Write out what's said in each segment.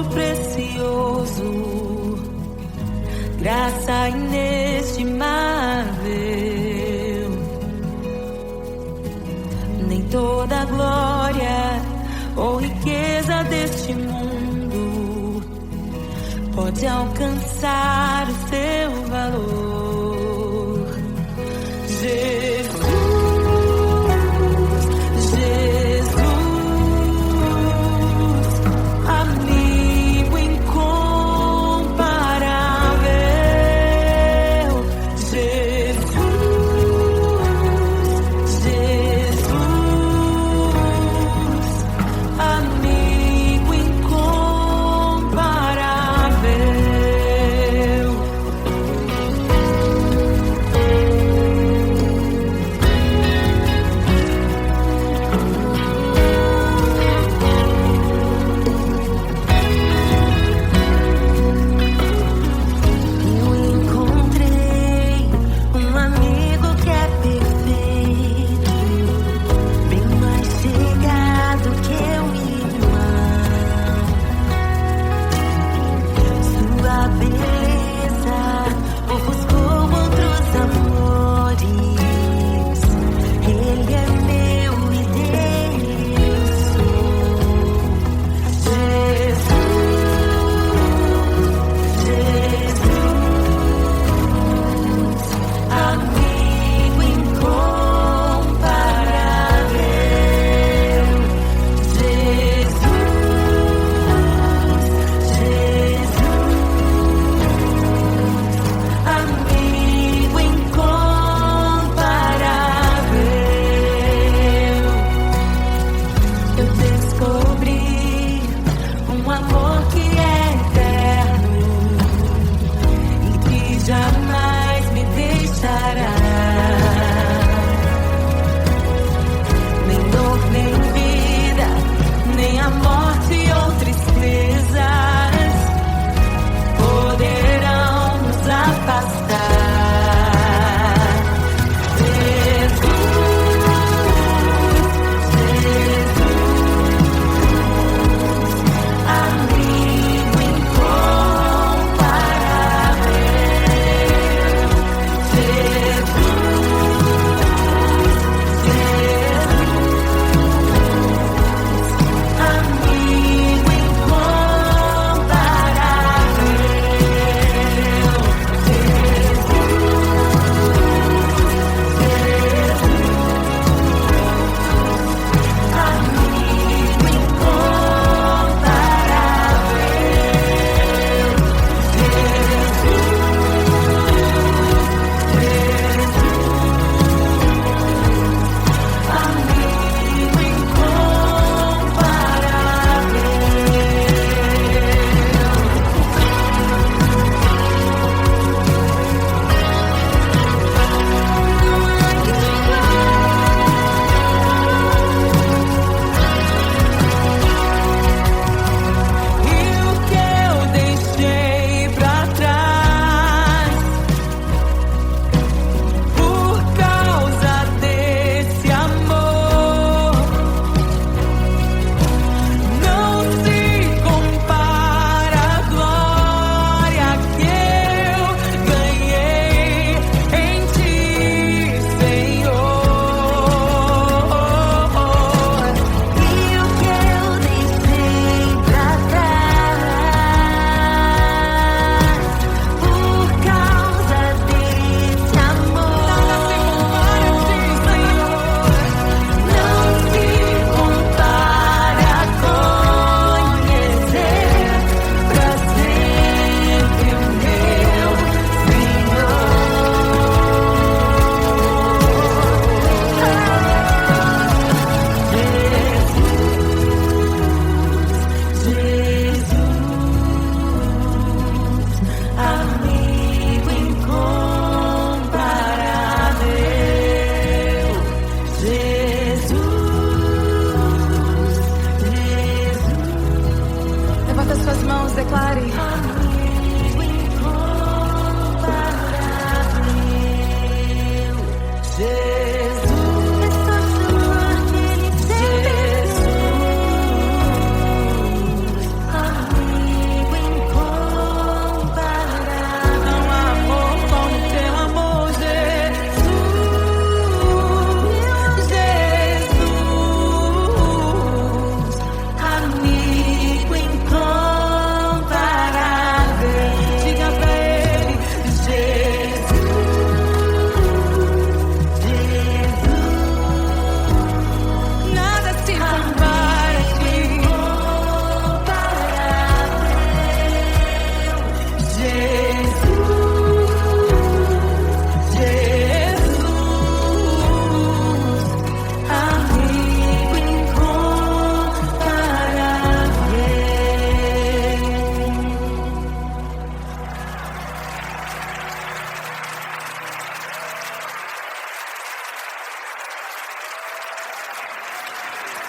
precioso, graça inestimável. Nem toda glória ou riqueza deste mundo pode alcançar o seu valor. Jesus, amigo incomparável. Jesus, amigo incomparável.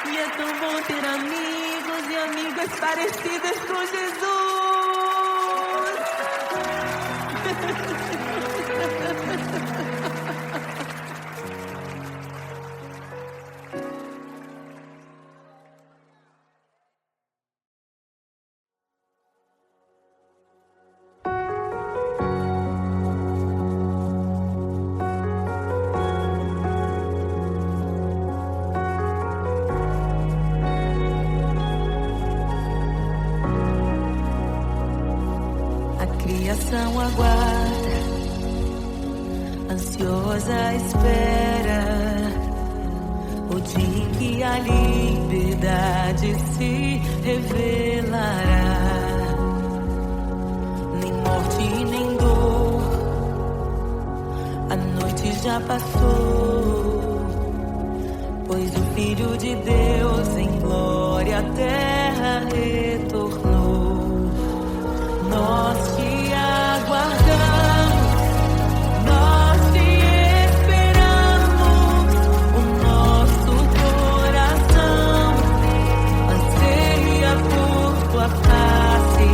E é tão bom ter amigos e amigas parecidas com Jesus. Criação aguarda, ansiosa espera o dia em que a liberdade se revelará. Nem morte nem dor, a noite já passou, pois o Filho de Deus em glória à terra retornou. Nós te aguardamos, nós te esperamos, o nosso coração anseia por tua face,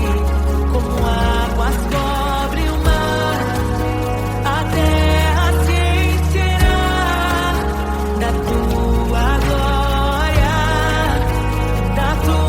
como águas cobre o mar, a terra se encherá da tua glória, da tua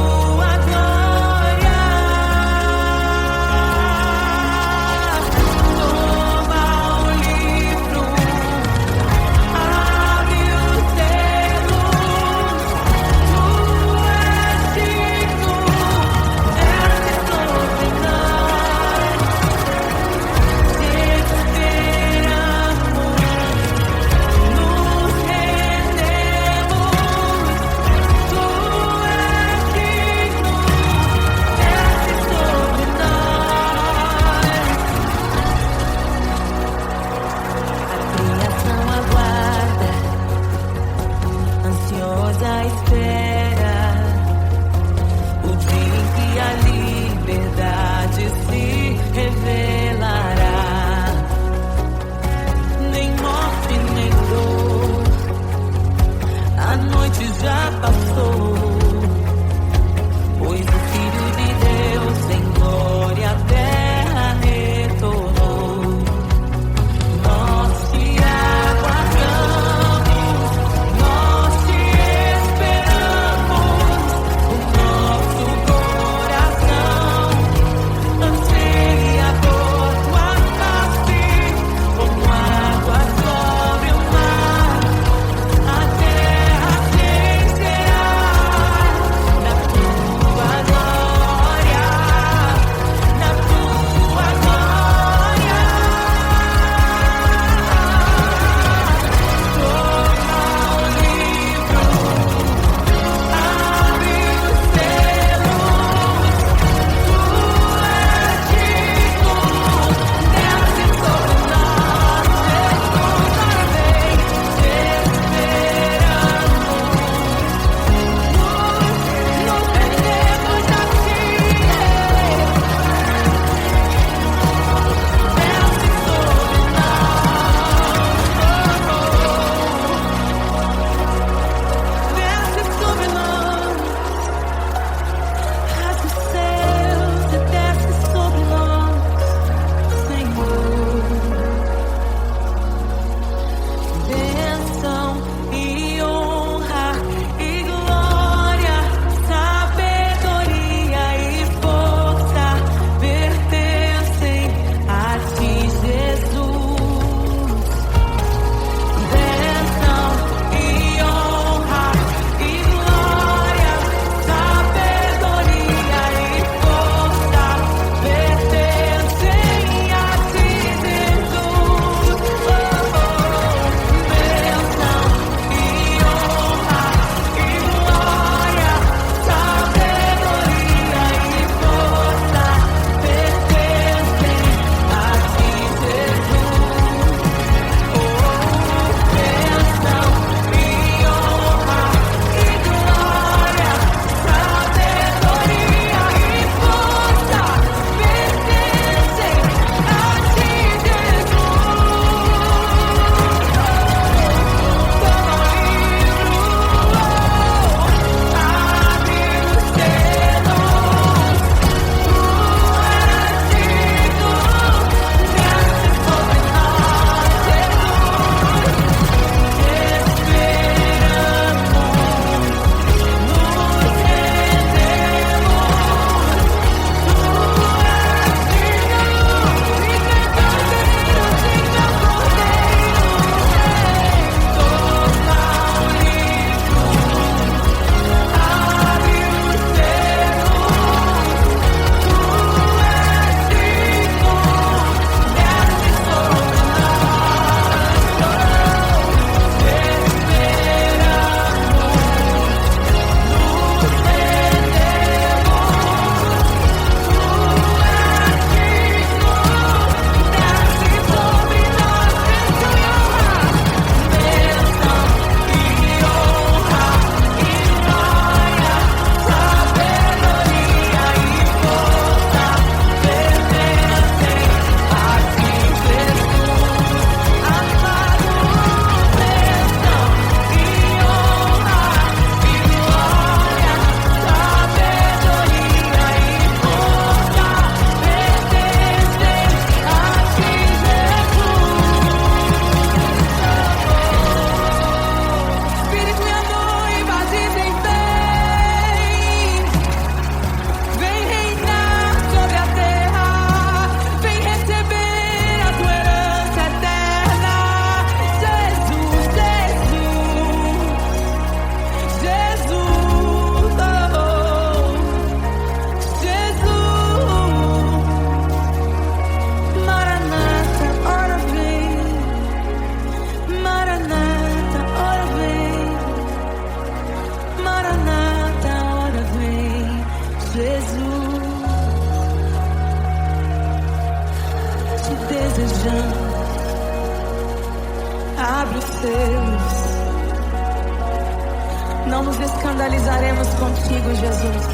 não nos escandalizaremos contigo, Jesus.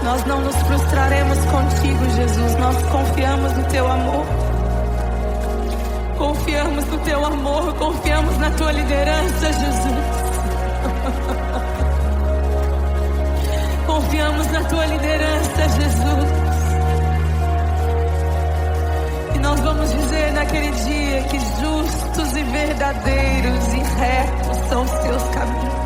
Nós não nos frustraremos contigo, Jesus. Nós confiamos no teu amor. Confiamos no teu amor, confiamos na tua liderança, Jesus. Confiamos na tua liderança, Jesus. E nós vamos dizer naquele dia que justos e verdadeiros e retos são os teus caminhos.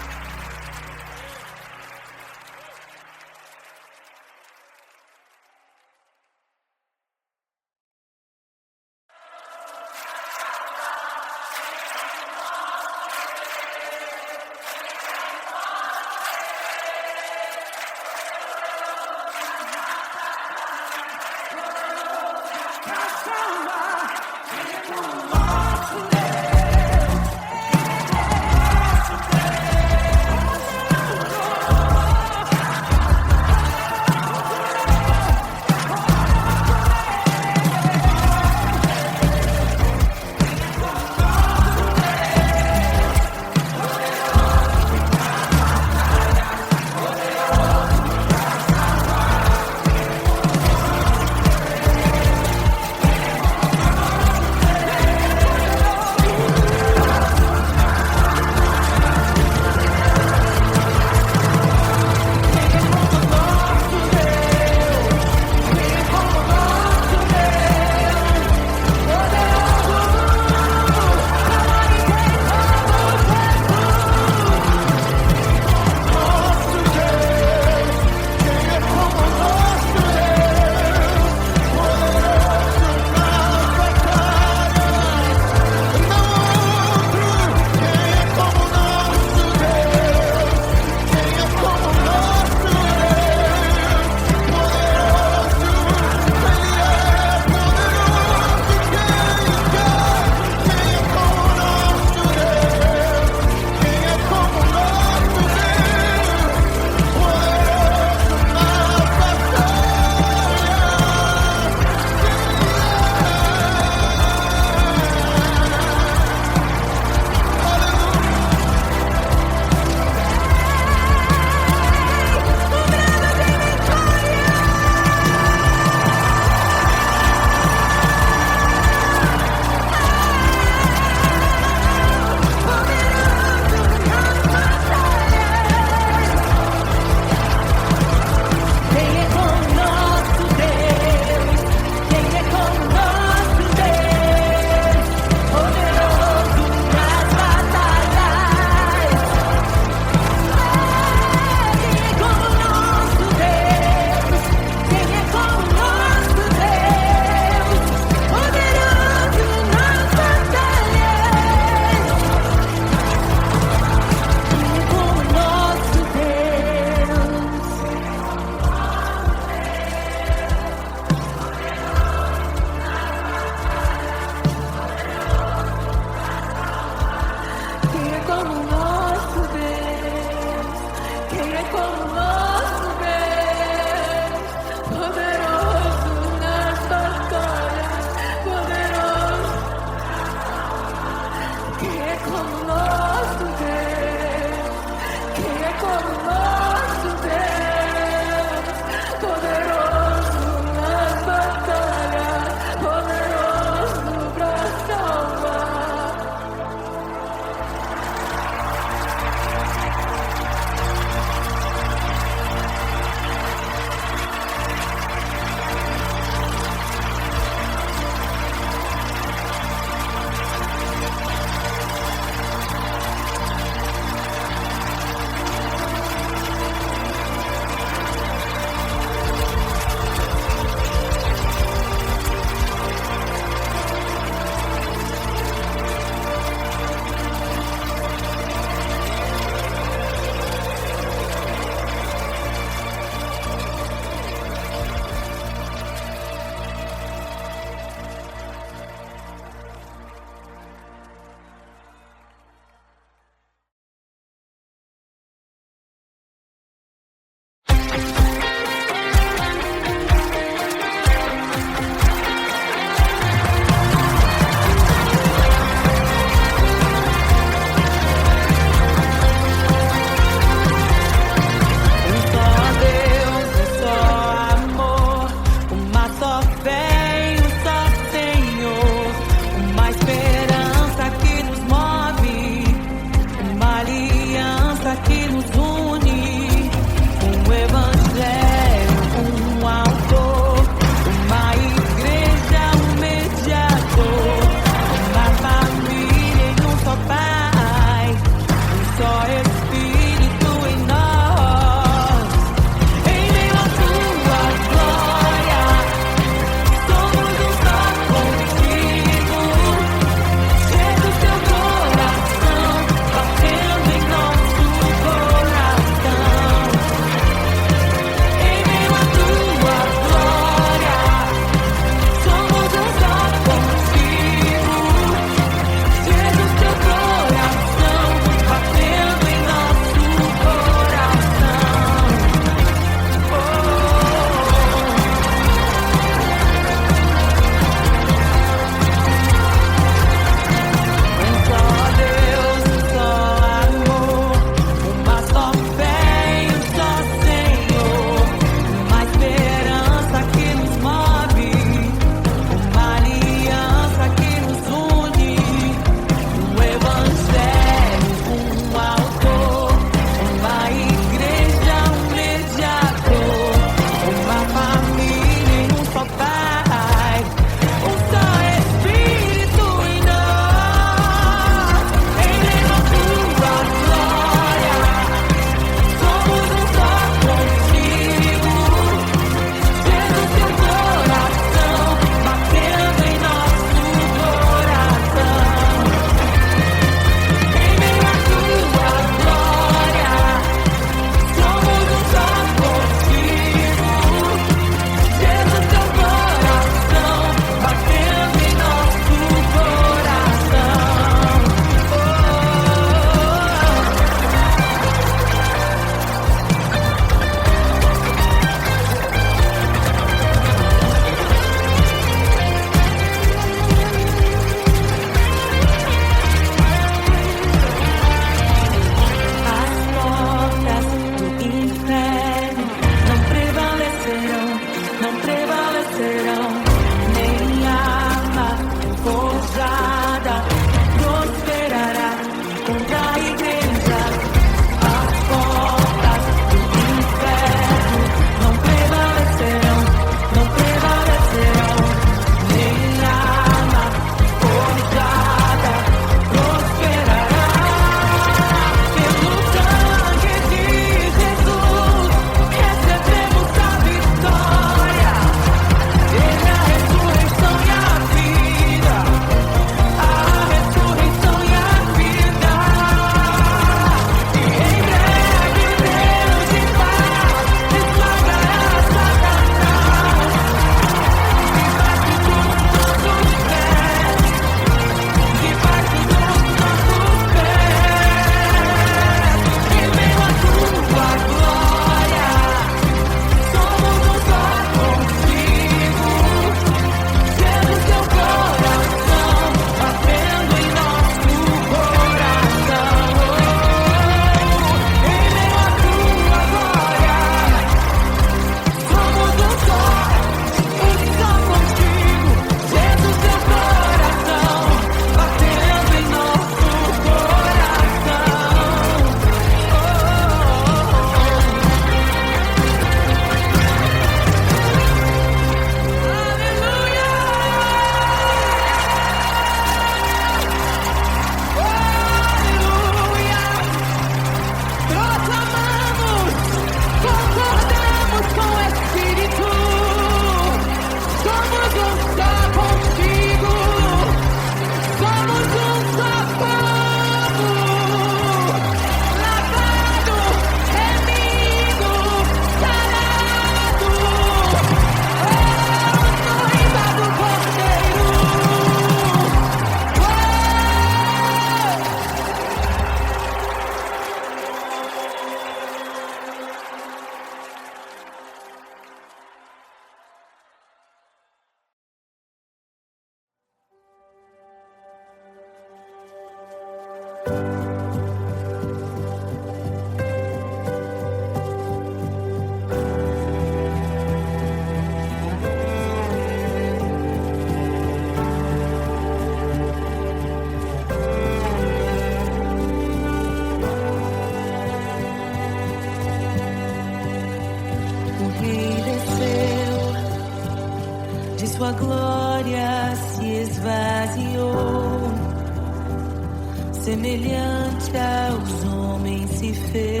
semelhante aos homens se fez,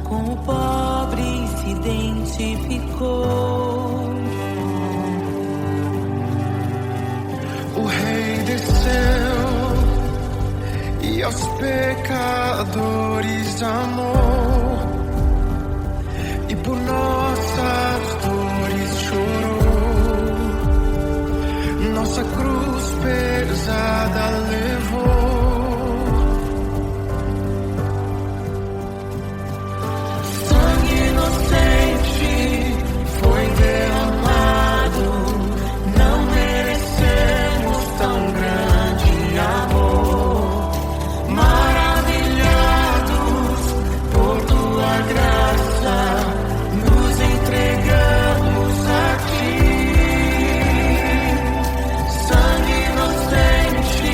com o pobre se identificou. O Rei desceu e aos pecadores amou, e por nossas dores chorou, nossa cruz pesada levou. Sangue inocente foi derramado, não merecemos tão grande amor. Maravilhados por tua graça, nos entregamos a ti. Sangue inocente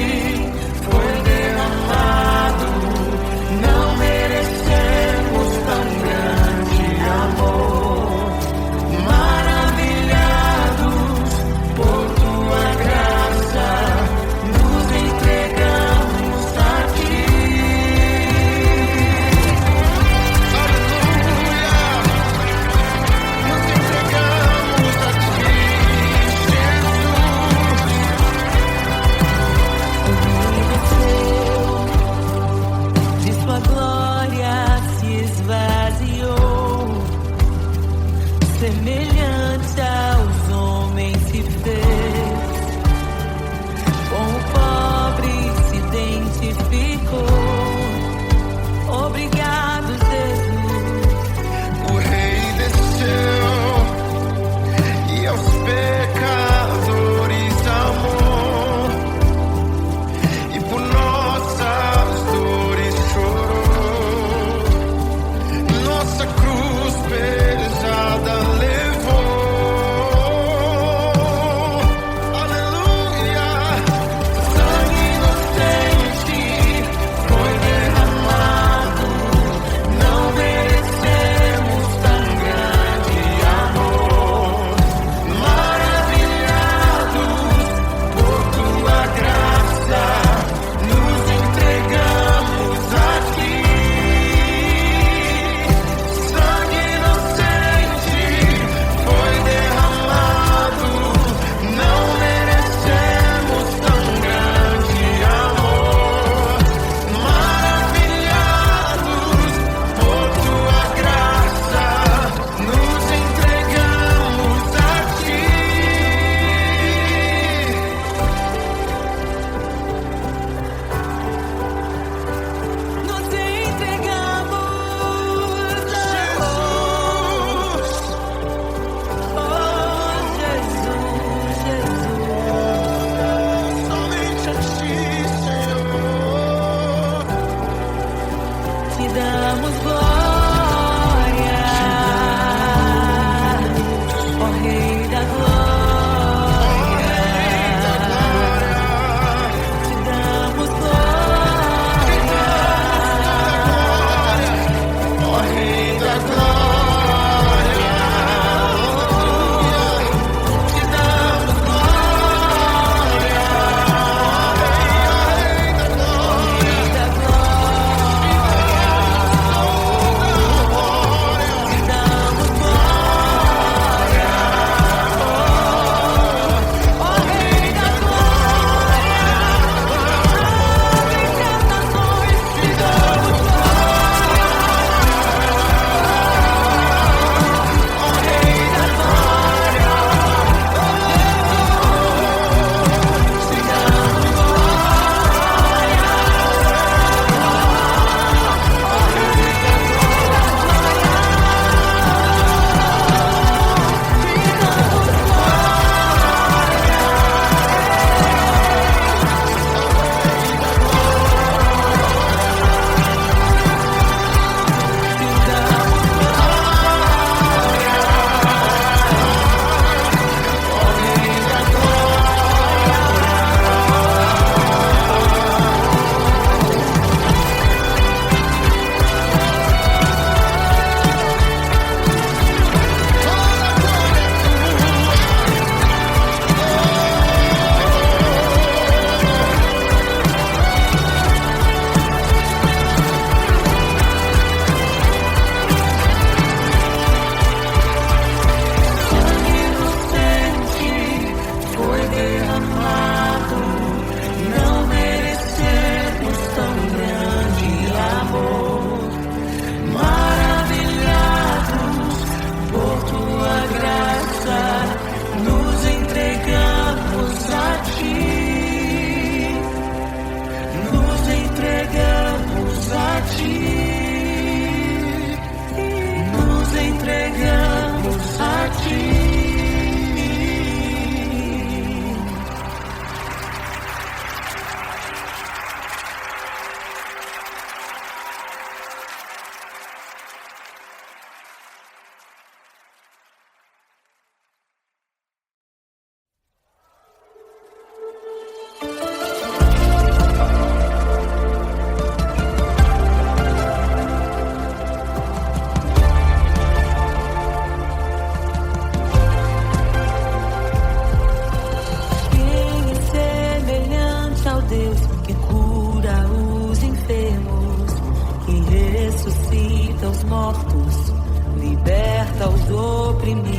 mortos, liberta os oprimidos.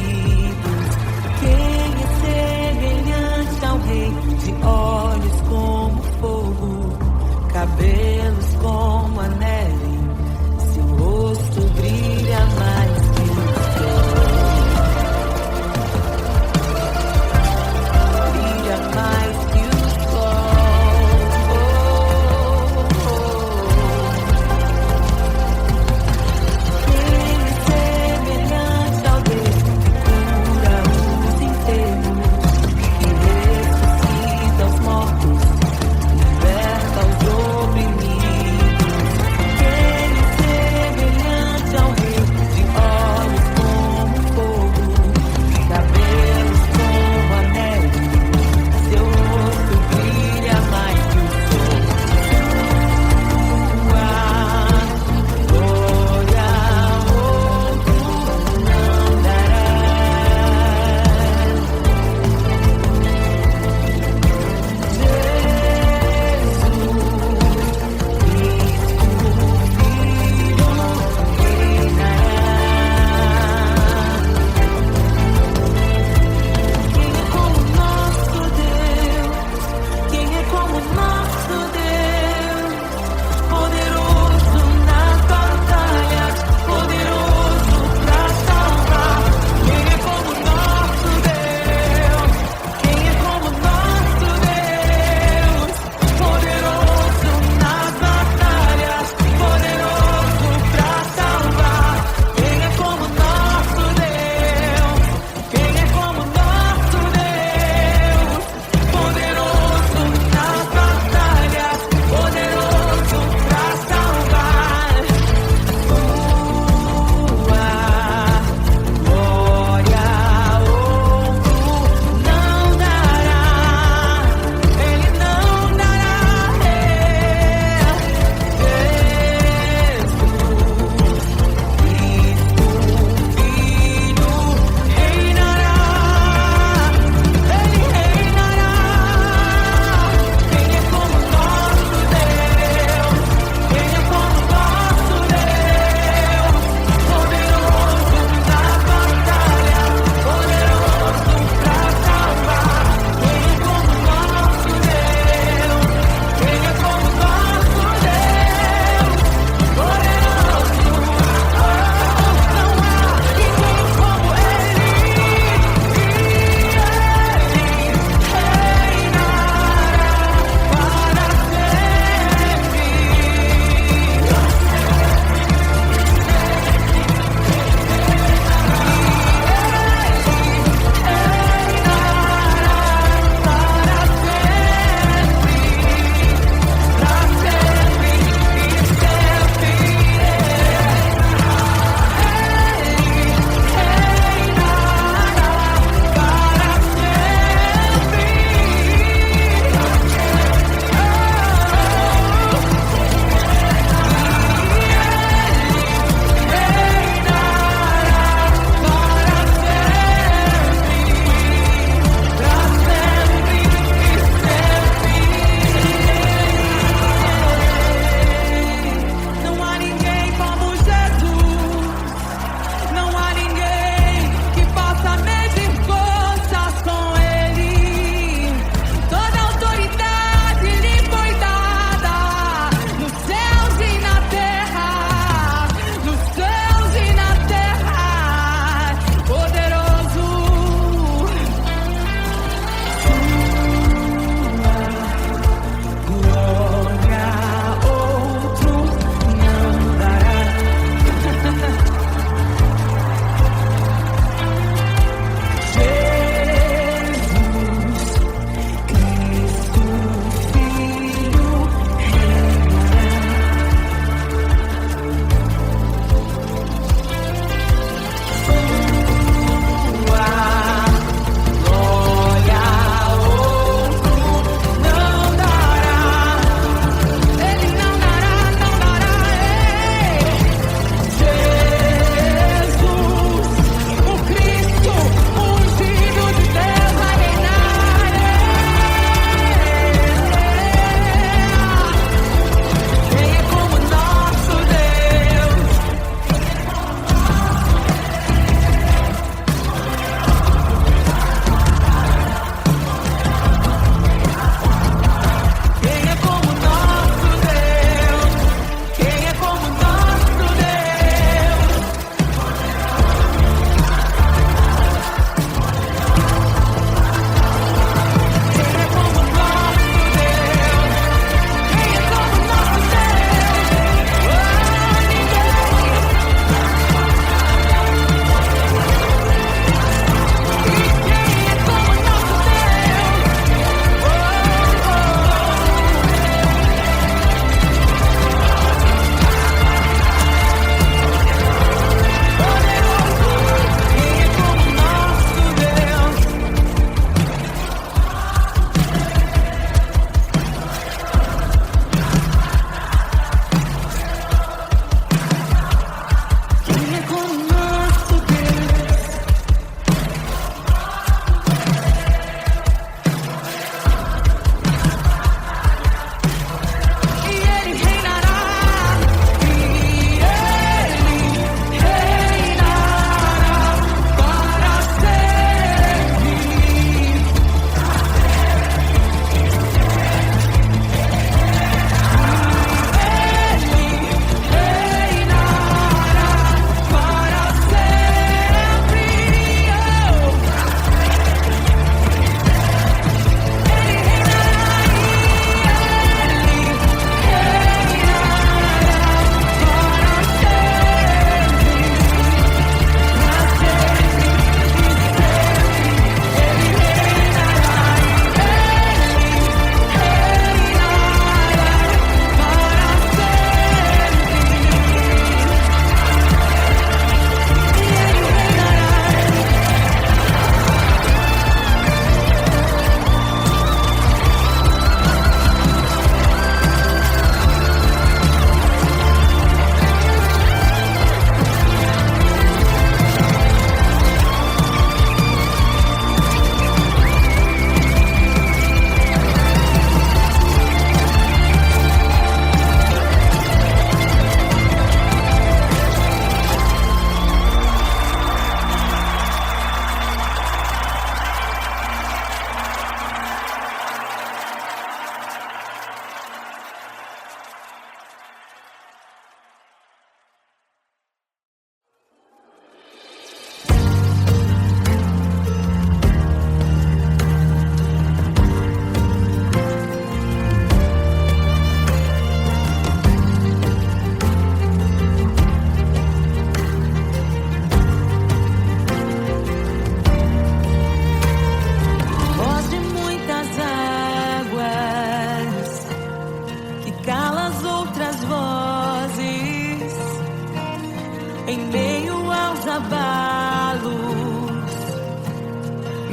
Quem é semelhante ao Rei, de olhos como fogo, cabelos como a neve, seu rosto brilha mais que o sol. Brilha mais que o sol. Quem é semelhante ao Deus que cura os enfermos, que ressuscita os mortos, liberta os oprimidos.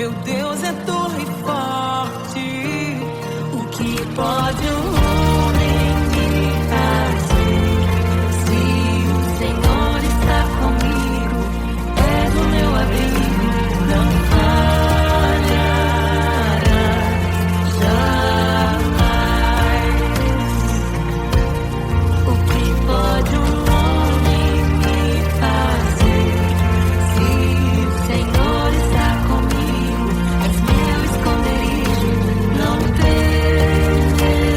Meu Deus é torre forte. O que pode um homem me fazer? Se o Senhor está comigo, é do meu abrigo, não falhará jamais. O que pode um homem me fazer? Se o Senhor está comigo, és meu esconderijo, não temerei.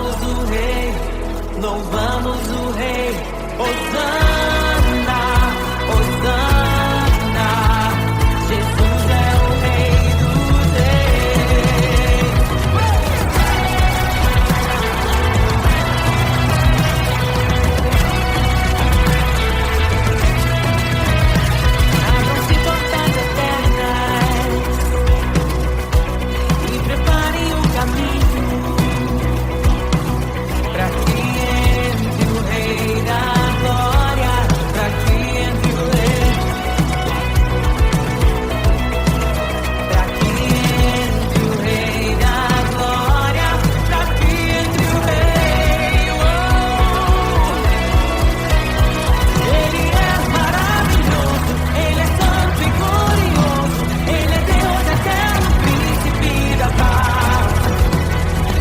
Louvamos o Rei, louvamos o Rei. Hosana, Hosana. Jesus é o Rei dos Reis. Abram-se portas eternas e preparem o caminho para que entre o Rei da Glória, para que entre o Rei, para que entre o Rei da Glória, para que entre o Rei. Ele é maravilhoso, Ele é santo e glorioso, Ele é Deus eterno, príncipe da paz.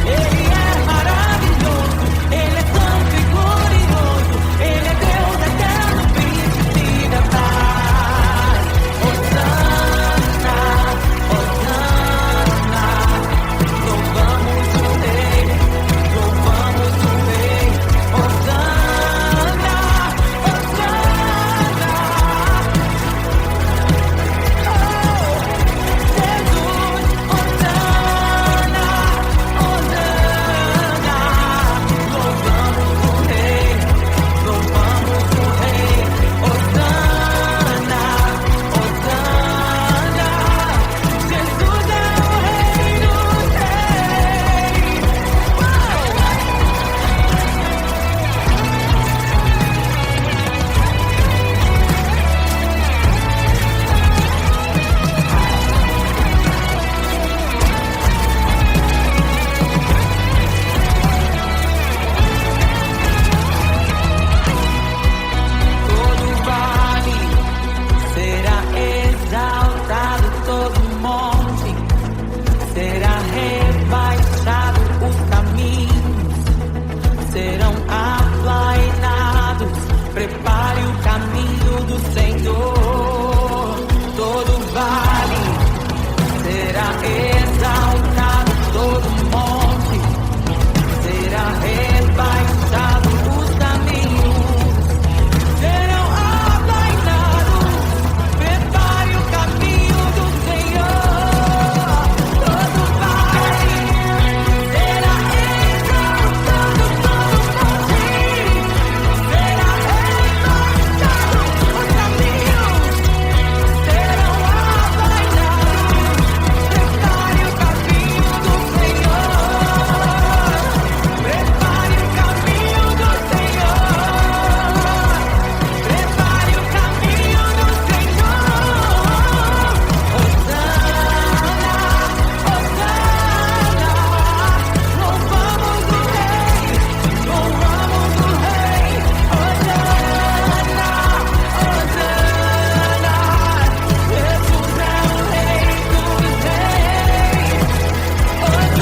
Ele é maravilhoso, Ele é santo e glorioso, Ele é Deus eterno, príncipe da paz. Hosana, Hosana. Louvamos o Rei, louvamos o Rei. Hosana, Hosana. Jesus, Hosana, Hosana. Louvamos o Rei, louvamos o Rei. Hosana, Hosana. Jesus é o Rei dos Reis. Todo vale será exaltado, todo monte será rebaixado, os caminhos serão aplainados. Prepare o caminho do Senhor. Todo vale será exaltado, todo monte será rebaixado, os caminhos serão aplainados. Prepare o caminho do Senhor. Todo vale será exaltado, todo monte será rebaixado, os caminhos serão aplainados. Prepare o caminho do Senhor. Prepare o caminho do Senhor. Prepare o caminho do Senhor. Hosana, Hosana. Louvamos o Rei, louvamos o Rei. Hosana, Hosana. Jesus é o Rei dos Reis. Hosana.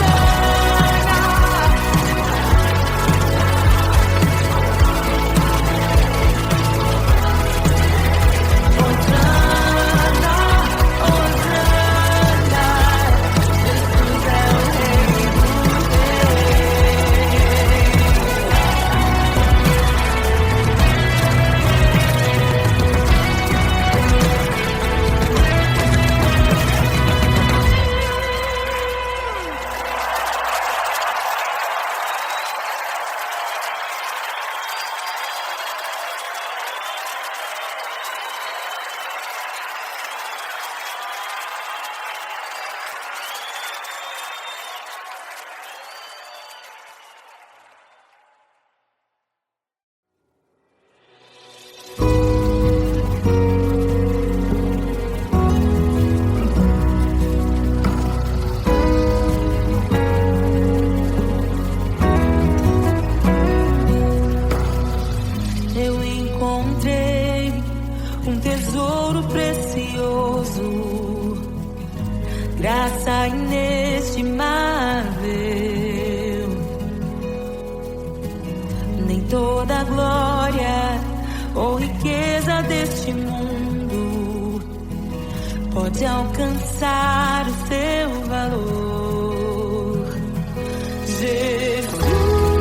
Eu encontrei um tesouro precioso, graça inestimável. Nem toda a glória ou riqueza deste mundo pode alcançar o seu valor. Jesus.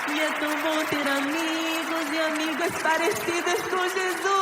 E é tão bom ter amigos e amigas parecidas com Jesus.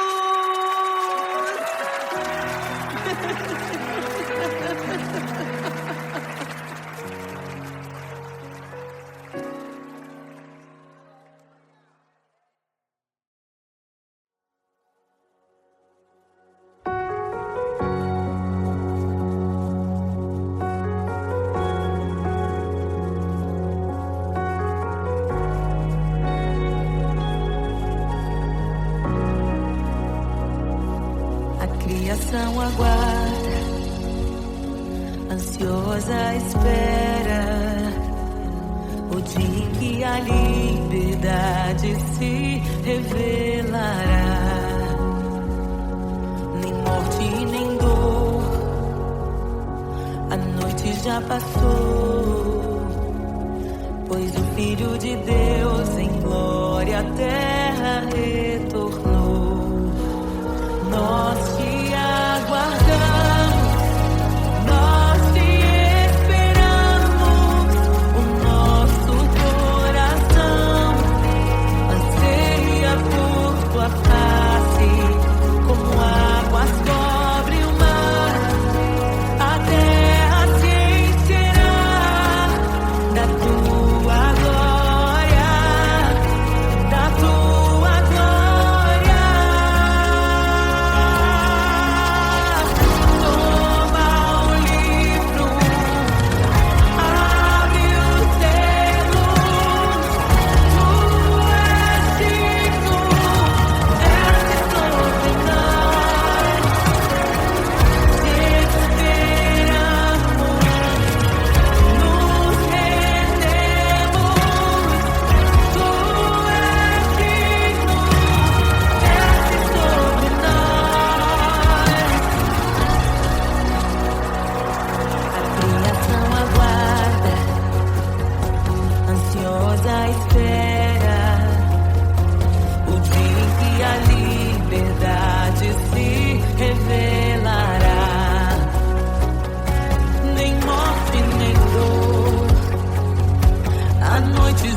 Criação aguarda, ansiosa espera o dia em que a liberdade se revelará. Nem morte nem dor, a noite já passou, pois o Filho de Deus em glória à terra retornou. Nós te aguardamos, nós te esperamos, o nosso coração anseia por tua face, como águas cobre o mar, a terra se encherá da tua glória, da tua glória.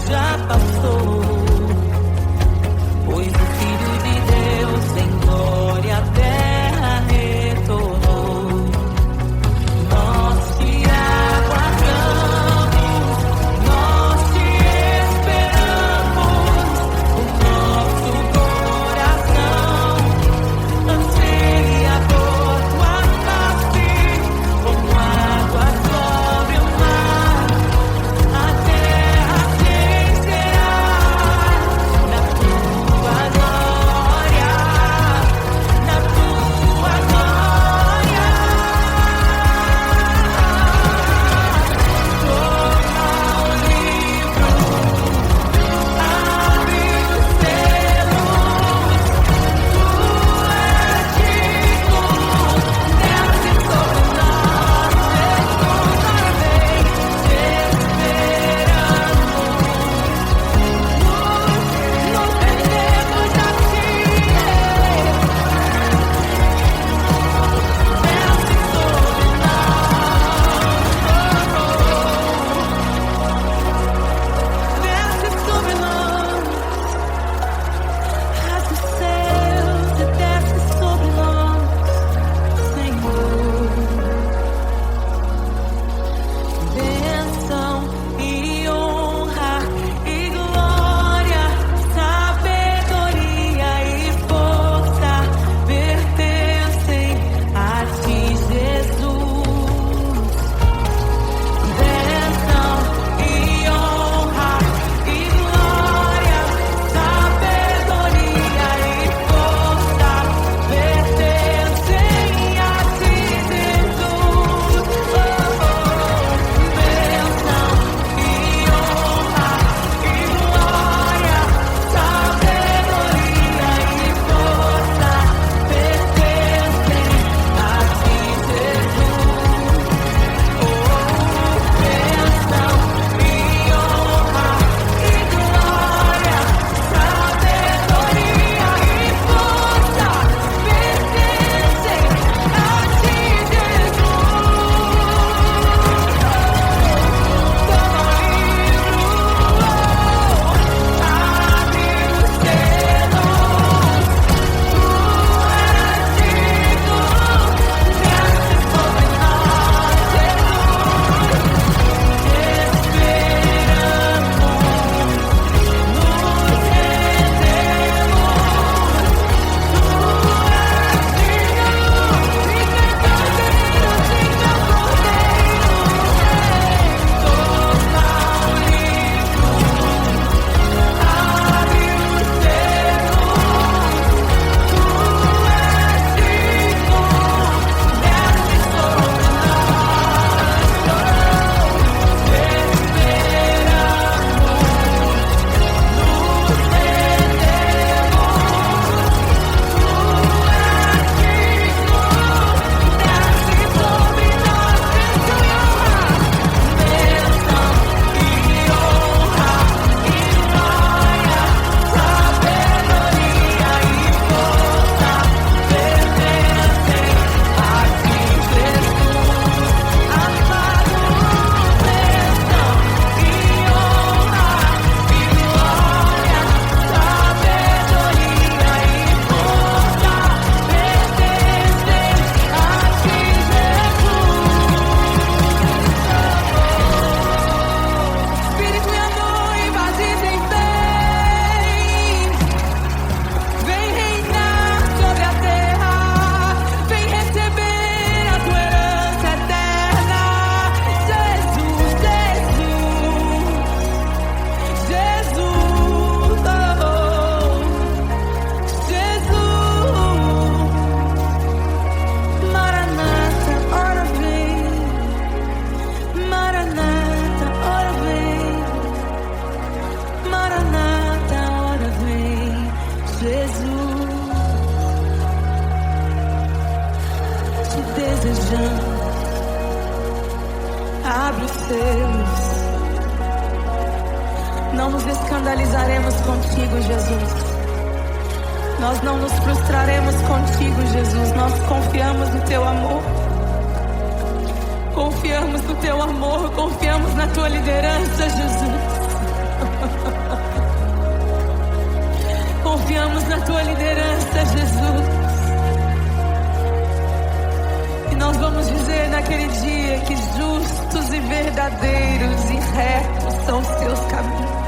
Já passou, pois o Filho de Deus em glória à terra retornou. Nós te aguardamos, nós te esperamos, o nosso coração anseia por tua face, como águas sobre o mar, a terra se encherá Não nos escandalizaremos contigo, Jesus. Nós não nos frustraremos contigo, Jesus. Nós confiamos no teu amor. Confiamos no teu amor. Confiamos na tua liderança, Jesus. Confiamos na tua liderança, Jesus. E nós vamos dizer naquele dia que justos e verdadeiros e retos são os teus caminhos.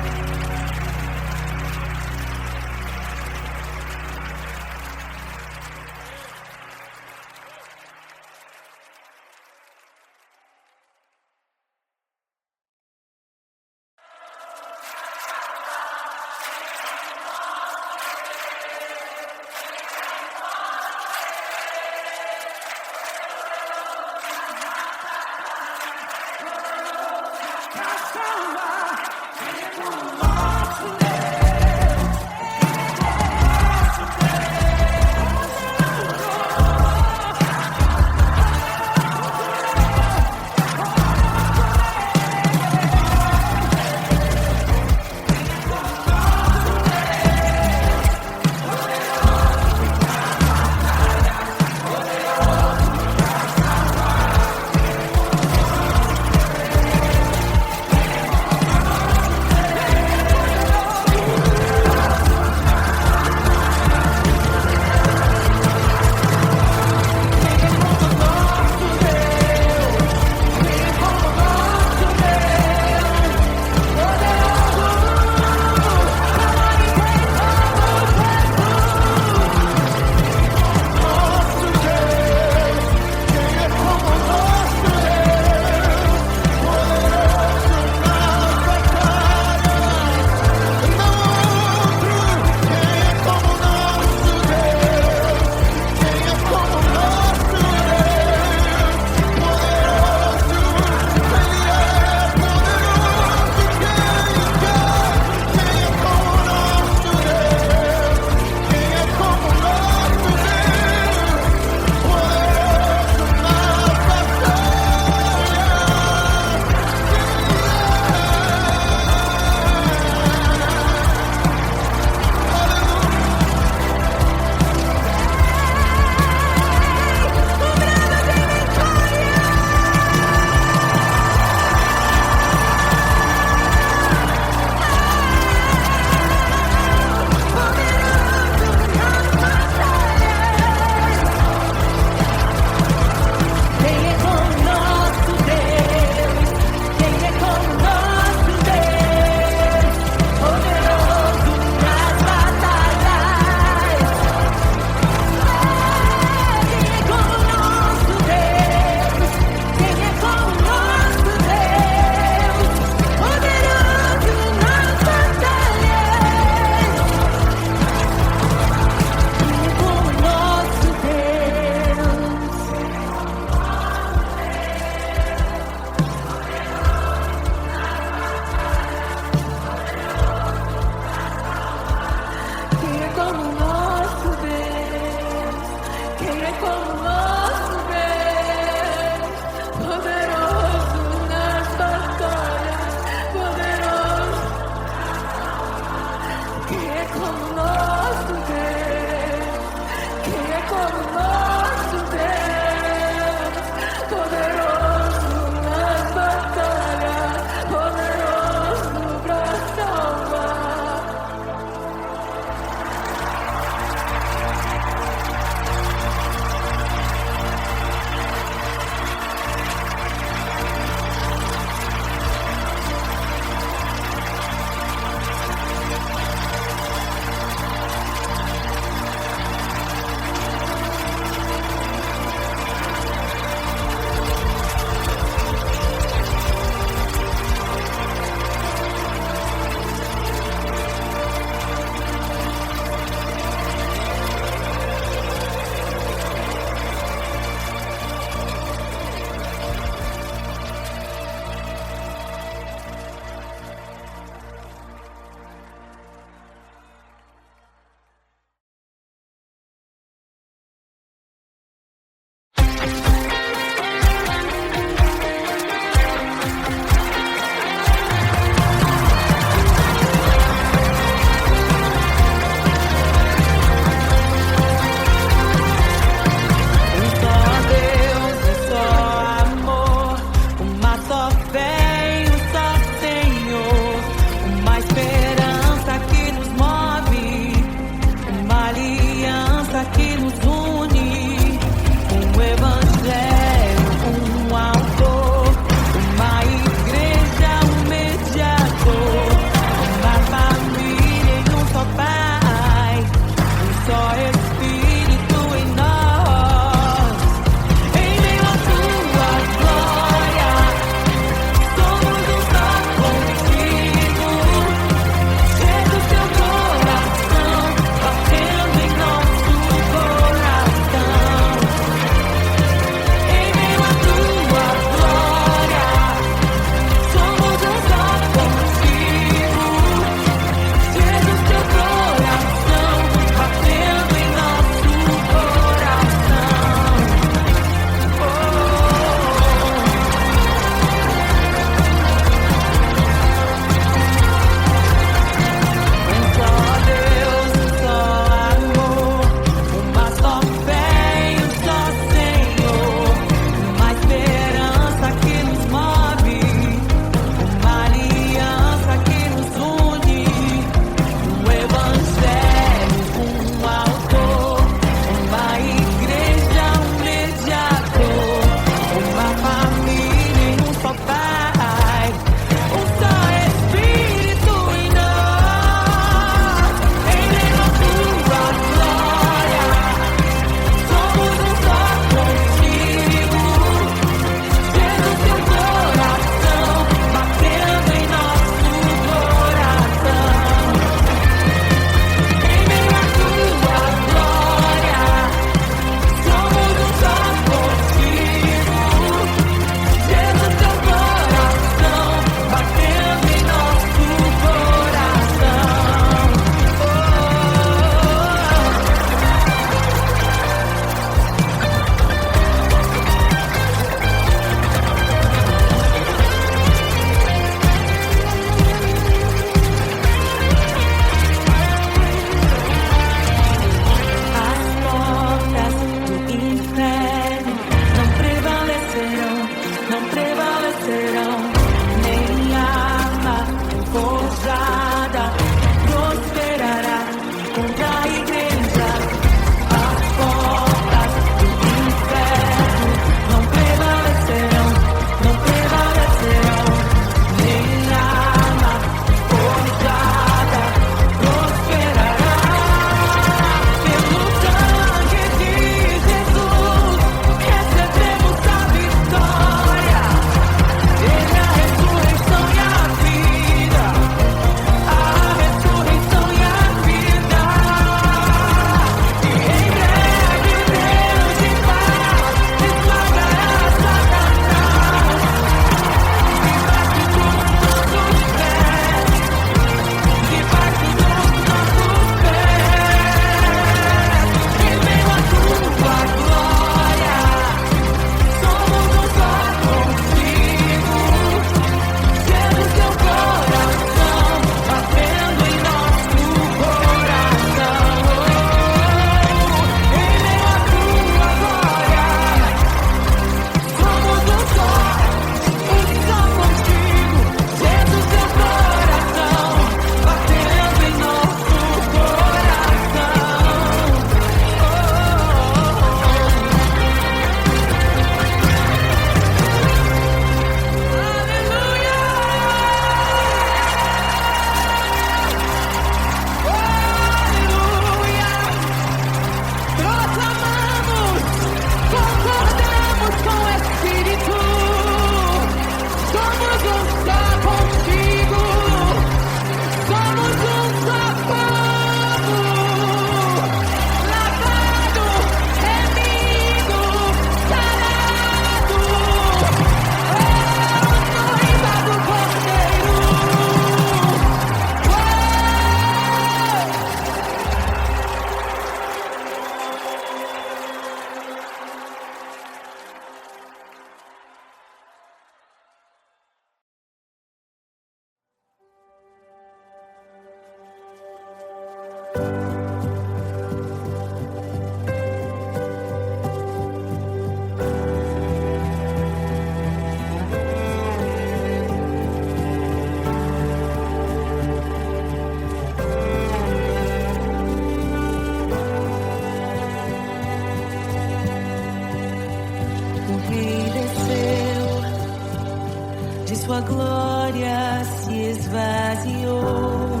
glória se esvaziou,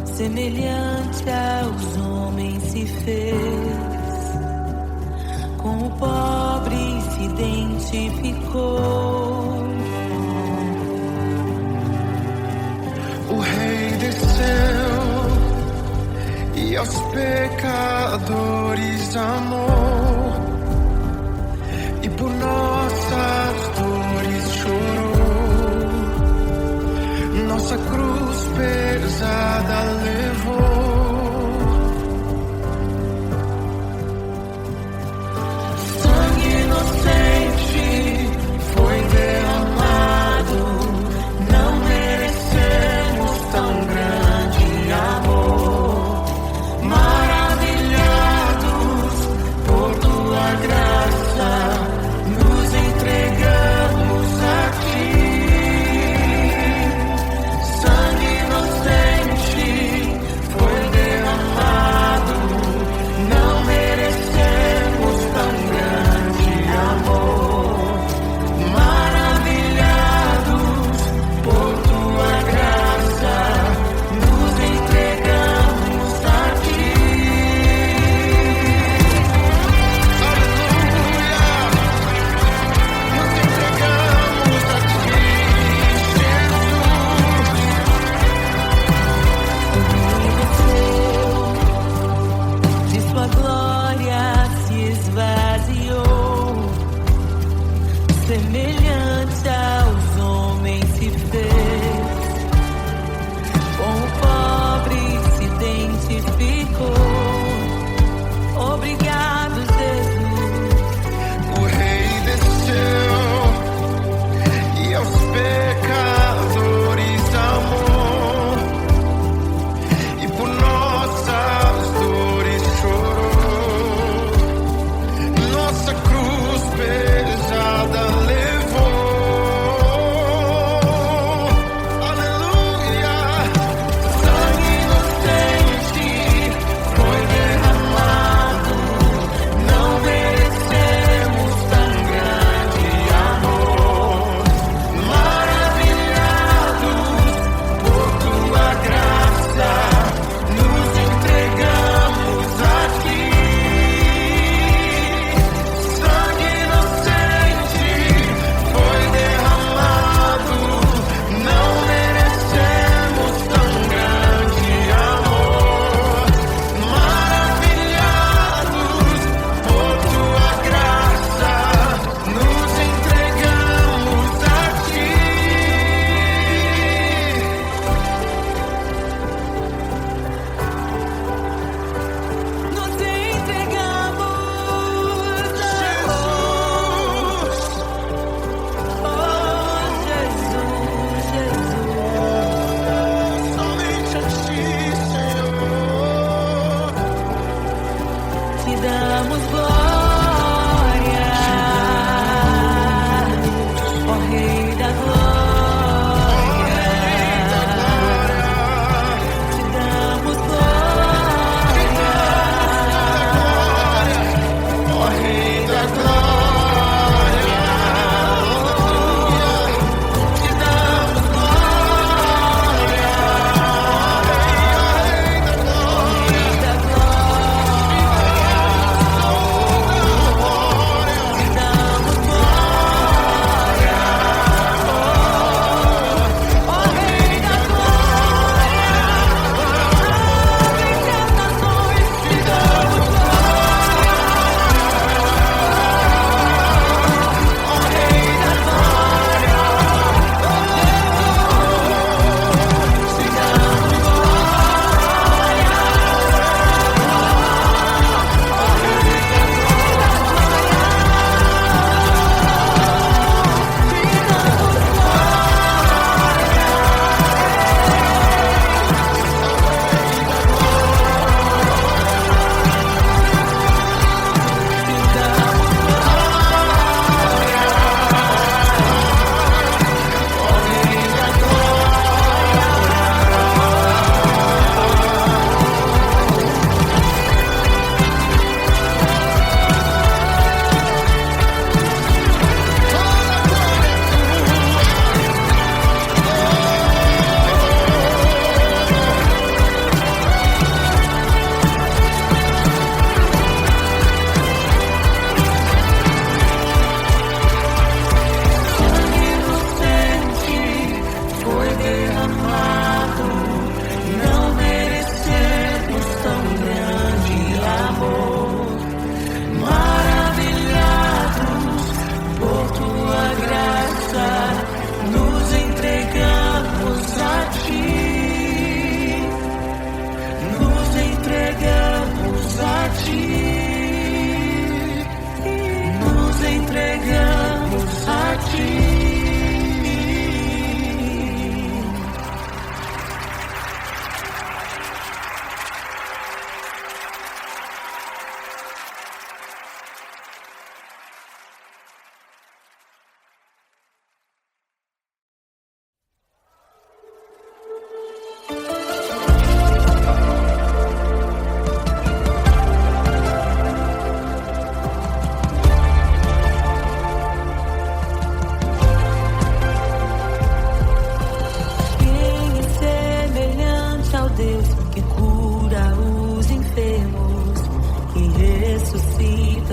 semelhante aos homens se fez, com o pobre se identificou. O Rei desceu e aos pecadores amou, e por nossas dores chorou, nossa cruz pesada levou. Sangue inocente foi derramado, não merecemos tão grande amor. Maravilhados por tua graça, nos entregamos a ti. Sangue inocente foi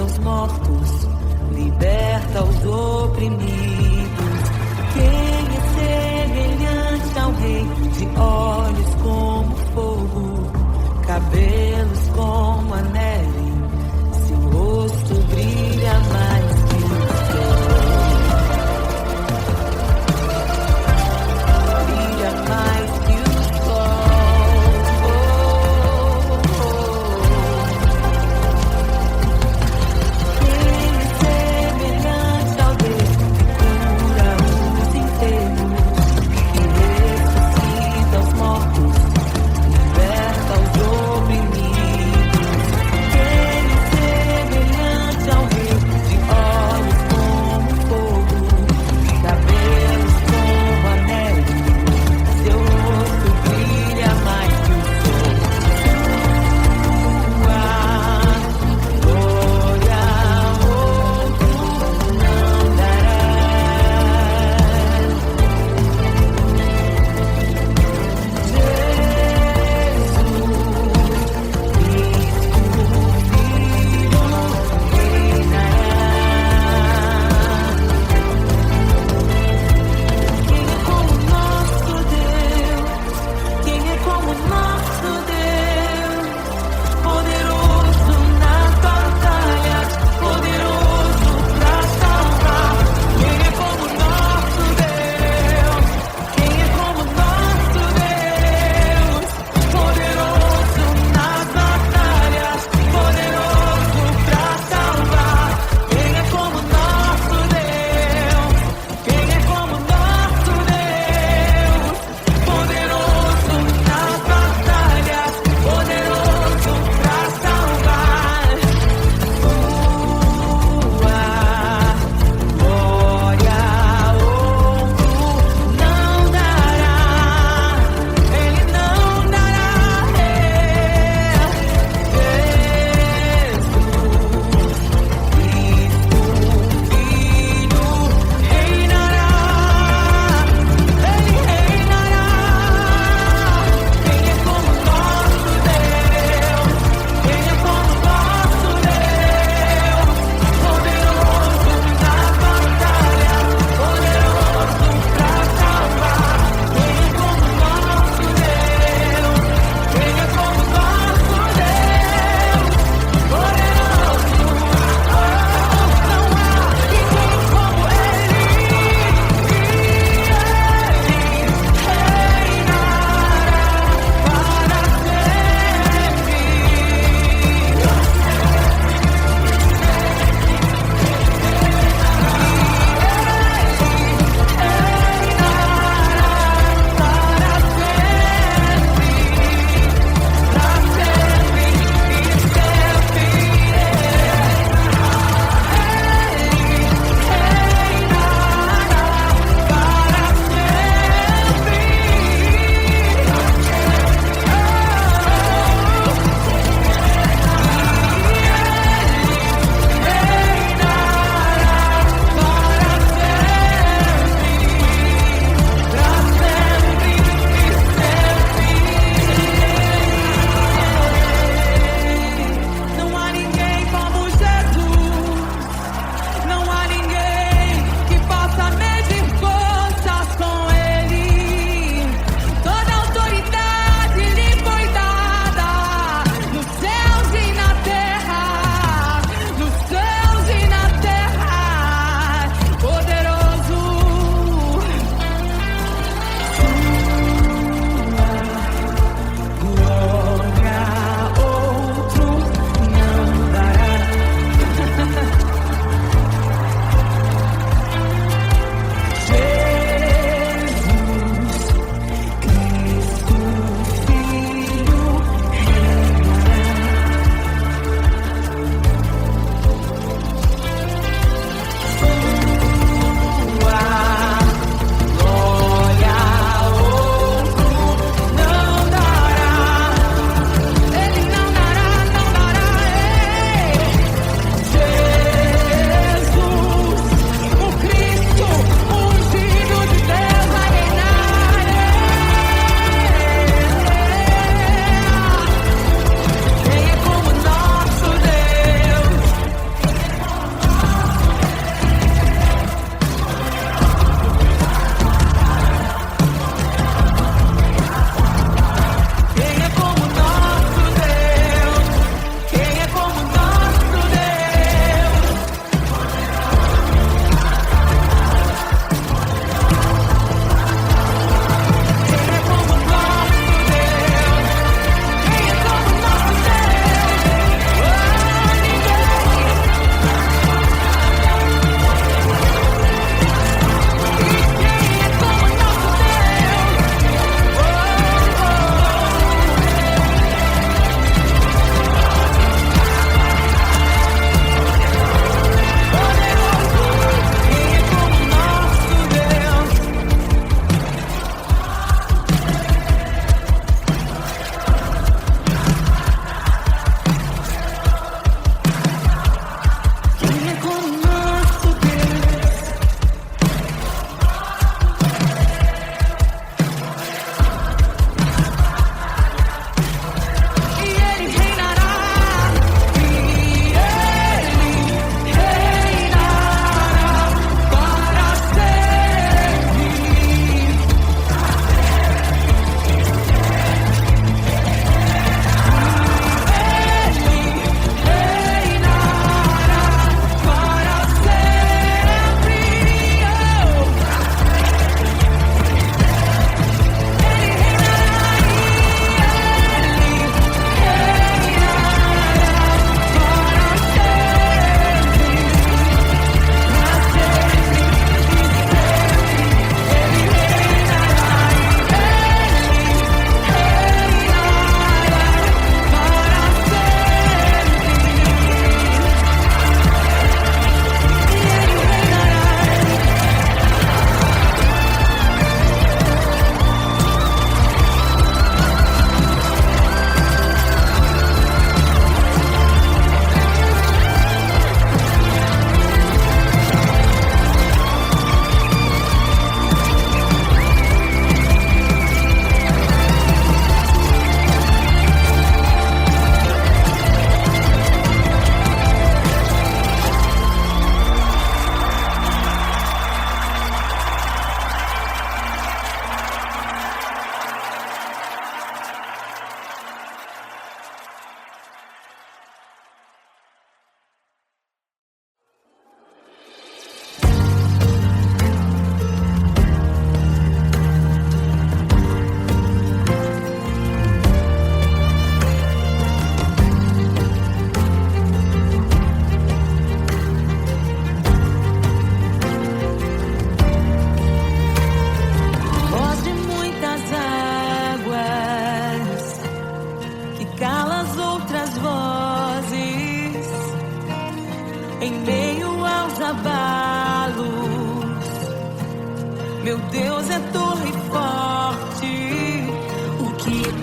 aos mortos, liberta os oprimidos. Quem é semelhante ao Rei, de olhos como fogo, cabelos como a neve, seu rosto brilha mais que o sol. Brilha mais que o sol. Quem é semelhante ao Deus que cura os enfermos, que ressuscita os mortos, liberta os oprimidos. Quem é semelhante ao Rei,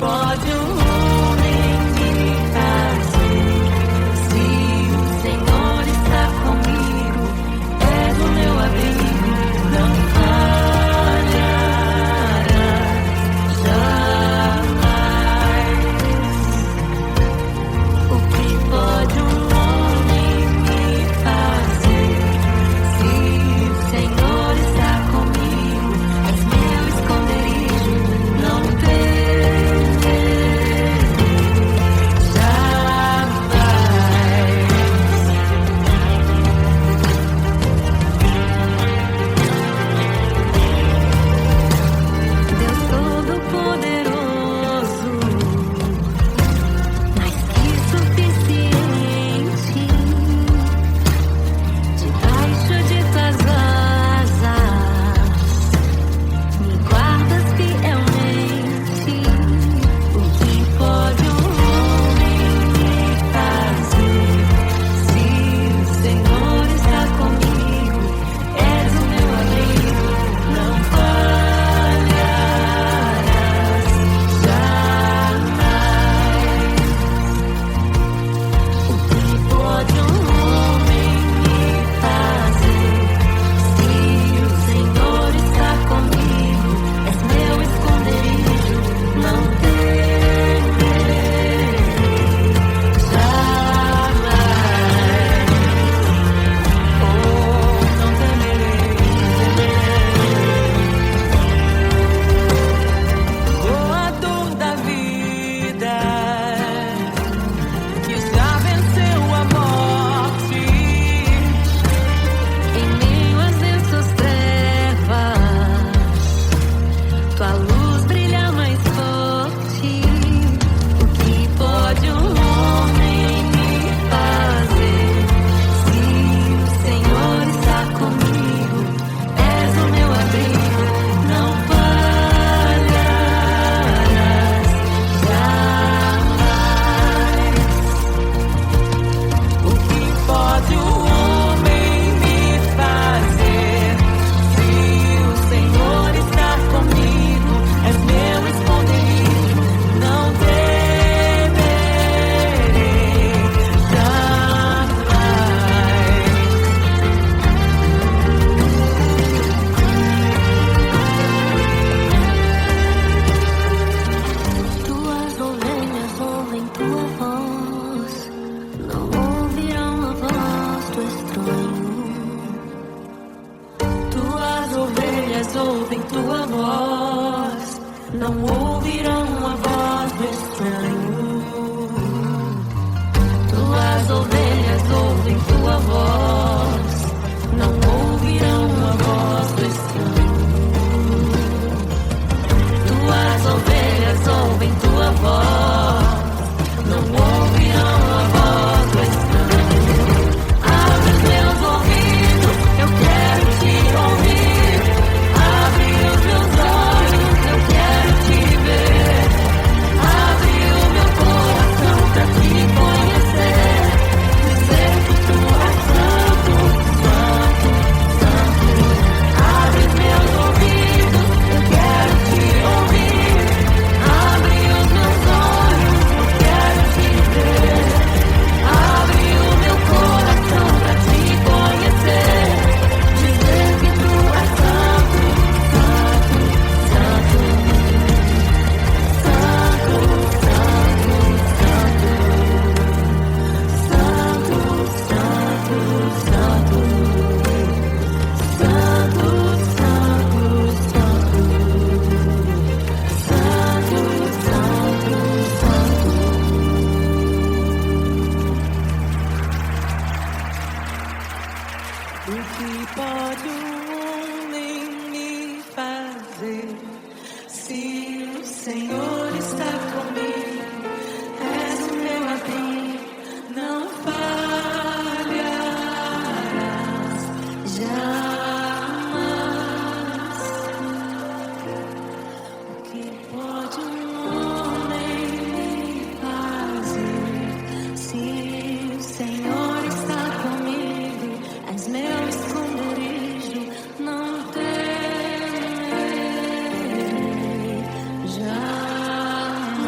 pode um homem me fazer? Se o Senhor está comigo, és o meu abrigo, não falhará jamais. O que pode um homem me fazer? Se o Senhor está comigo, és meu esconderijo, não Deus Todo-Poderoso, mais que suficiente, debaixo de tuas asas, me guardas fielmente. O que pode um homem me fazer? Se o Senhor está comigo, és o meu abrigo, não falharás jamais. O que pode um homem me fazer? Se o Senhor está comigo, és meu esconderijo, não temerei jamais. Oh, não temerei. Oh, a dor da vida que já venceu a morte, em meio às densas trevas, tua luz brilha mais forte. O que pode um homem me fazer? Se o Senhor está comigo, és o meu abrigo, não falharás jamais. O que pode o homem me fazer? Se o Senhor está comigo, és meu esconderijo, não temerei jamais. Tuas ovelhas ouvem tua voz, não ouvirão a voz do estranho. Tuas ovelhas ouvem tua voz, não ouvirão a voz do estranho. Tuas ovelhas ouvem tua voz, não ouvirão a voz do estranho. Tuas ovelhas ouvem tua voz, não ouvirão a voz do estranho. Abre os meus ouvidos, eu quero te ouvir. Abre os meus olhos, eu quero te ver. Abre o meu coração pra te conhecer. Dizer que tu és santo, santo, santo. Abre os meus ouvidos, eu quero te ouvir. Abre os meus olhos, eu quero te ver. Abre o meu coração pra te conhecer. Dizer que tu és santo, santo, santo. Santo, santo, santo. Santo, santo, santo. Santo, santo, santo. Santo, santo, santo. O que pode um homem me fazer? Se o Senhor está comigo, és o meu abrigo, não falharás jamais. O que pode um homem me fazer? Se o Senhor está comigo, és meu esconderijo, não temerei jamais.